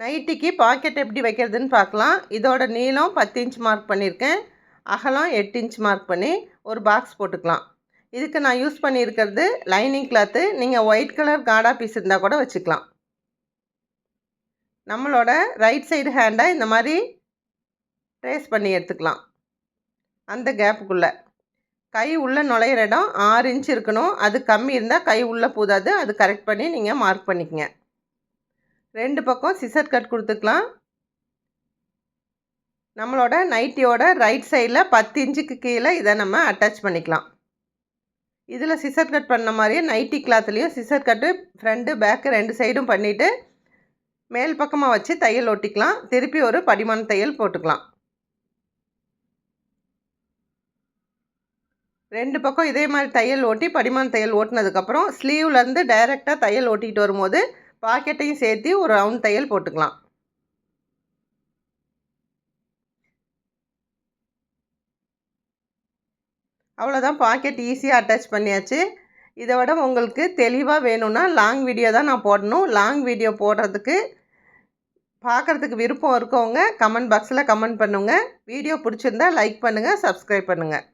நைட்டிக்கு packet எப்படி வைக்கிறதுன்னு பார்க்கலாம். இதோட நீளம் 10 இன்ச் மார்க் பண்ணியிருக்கேன். அகலம் 8 இன்ச் மார்க் பண்ணி ஒரு பாக்ஸ் போட்டுக்கலாம். இதுக்கு நான் யூஸ் பண்ணியிருக்கிறது லைனிங் கிளாத்து. நீங்கள் ஒயிட் கலர் காடா பீஸ் இருந்தால் கூட வச்சுக்கலாம். நம்மளோட ரைட் சைடு ஹேண்டை இந்த மாதிரி ட்ரேஸ் பண்ணி எடுத்துக்கலாம். அந்த கேப்புக்குள்ளே கை உள்ளே நுழையிற இடம் 6 இன்ச் இருக்கணும். அது கம்மி இருந்தால் கை உள்ளே பூதாது. அது கரெக்ட் பண்ணி நீங்கள் மார்க் பண்ணிக்கங்க. 2 பக்கம் சிசர் கட் கொடுத்துக்கலாம். நம்மளோட நைட்டியோட ரைட் சைடில் 10 இன்ச்சுக்கு கீழே இதை நம்ம அட்டாச் பண்ணிக்கலாம். இதில் சிசர் கட் பண்ண மாதிரியே நைட்டி கிளாத்துலேயும் சிசர் கட்டு ஃப்ரண்ட்டு பேக்கு 2 சைடும் பண்ணிவிட்டு மேல் பக்கமாக வச்சு தையல் ஒட்டிக்கலாம். திருப்பி ஒரு படிமான தையல் போட்டுக்கலாம். 2 பக்கம் இதே மாதிரி தையல் ஓட்டி படிமான தையல் ஓட்டினதுக்கப்புறம் ஸ்லீவ்லேருந்து டைரெக்டாக தையல் ஓட்டிகிட்டு வரும்போது பாக்கெட்டையும் சேர்த்து ஒரு ரவுண்ட் தையல் போட்டுக்கலாம். அவ்வளோதான், பாக்கெட் ஈஸியாக அட்டாச் பண்ணியாச்சு. இதை விட உங்களுக்கு தெளிவாக வேணும்னா லாங் வீடியோ தான் நான் போடணும். லாங் வீடியோ போடுறதுக்கு பார்க்குறதுக்கு விருப்பம் இருக்கவங்க கமெண்ட் பாக்ஸில் கமெண்ட் பண்ணுங்கள். வீடியோ பிடிச்சிருந்தா லைக் பண்ணுங்கள், சப்ஸ்கிரைப் பண்ணுங்கள்.